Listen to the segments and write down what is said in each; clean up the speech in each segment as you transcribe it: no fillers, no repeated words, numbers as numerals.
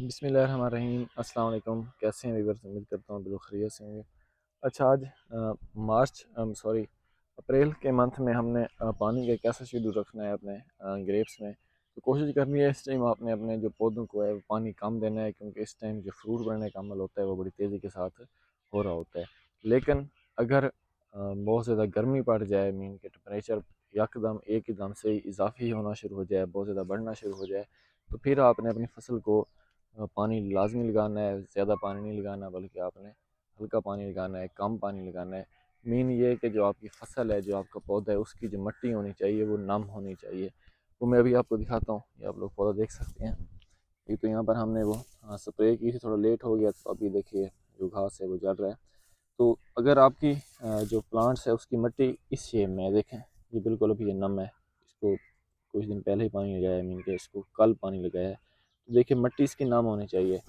बिस्मिल्लाहिर्रहमानिर्रहीम। अस्सलाम वालेकुम। कैसे हैं व्यूअर्स? उम्मीद करता हूँ बिल्कुल खैरियत से होंगे। अच्छा, आज सॉरी अप्रैल के मंथ में हमने पानी का कैसा शेड्यूल रखना है अपने ग्रेप्स में। तो कोशिश करनी है इस टाइम आपने अपने जो पौधों को है वो पानी कम देना है, क्योंकि इस टाइम जो फ्रूट बनने का अमल होता है वो बड़ी तेज़ी के साथ हो रहा होता है। लेकिन अगर बहुत ज़्यादा गर्मी पड़ जाए, मीन के टेम्परेचर यकदम एक ही दम से इजाफी होना शुरू हो जाए, बहुत ज़्यादा बढ़ना शुरू हो जाए, तो फिर आपने अपनी फसल को पानी लाजमी लगाना है। ज़्यादा पानी नहीं लगाना, बल्कि आपने हल्का पानी लगाना है, कम पानी लगाना है। मेन ये है कि जो आपकी फसल है, जो आपका पौधा है, उसकी जो मिट्टी होनी चाहिए वो नम होनी चाहिए। वो मैं अभी आपको दिखाता हूँ, ये आप लोग पौधा देख सकते हैं। ये तो यहाँ पर हमने वो स्प्रे की थी, थोड़ा लेट हो गया, तो अभी देखिए जो घास है वो जड़ रहा है। तो अगर आपकी जो प्लांट्स है उसकी मिट्टी इस शेप में है, देखें ये बिल्कुल अभी ये नम है। इसको कुछ दिन पहले ही पानी लगाया है, मीन के इसको कल पानी लगाया है। तो देखिए मिट्टी इसकी नम होनी चाहिए।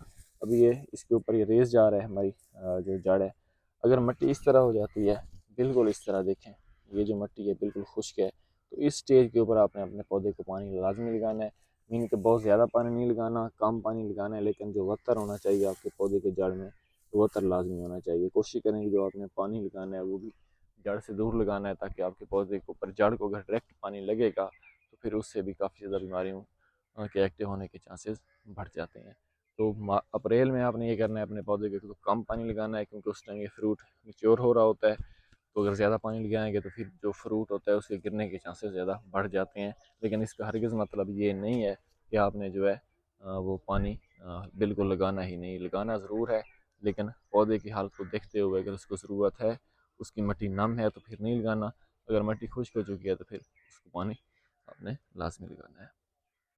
अभी ये इसके ऊपर ये रेस जा रहा है, हमारी जो जड़ है। अगर मिट्टी इस तरह हो जाती है, बिल्कुल इस तरह देखें, ये जो मिट्टी है बिल्कुल खुश्क है, तो इस स्टेज के ऊपर आपने अपने पौधे को पानी लाजमी लगाना है। मीन के बहुत ज़्यादा पानी नहीं लगाना, कम पानी लगाना है, लेकिन जो वतर होना चाहिए आपके पौधे के जड़ में, वो वतर लाजमी होना चाहिए। कोशिश करें कि जो आपने पानी लगाना है वो भी जड़ से दूर लगाना है, ताकि आपके पौधे के ऊपर जड़ को अगर डायरेक्ट पानी लगेगा तो फिर उससे भी काफ़ी ज़्यादा बीमारियों के एक्टिव होने के चांसेस बढ़ जाते हैं। तो अप्रैल में आपने ये करना है, अपने पौधे के तो कम पानी लगाना है, क्योंकि उस टाइम ये फ्रूट मेच्योर हो रहा होता है। तो अगर ज़्यादा पानी लगाएंगे तो फिर जो फ्रूट होता है उसके गिरने के चांसेस ज़्यादा बढ़ जाते हैं। लेकिन इसका हरगिज़ मतलब ये नहीं है कि आपने जो है वो पानी बिल्कुल लगाना ही नहीं। लगाना ज़रूर है, लेकिन पौधे की हालत को देखते हुए, अगर उसको ज़रूरत है, उसकी मिट्टी नम है तो फिर नहीं लगाना। अगर मिट्टी खुश्क हो चुकी है तो फिर उसको पानी आपने लाजमी लगाना है।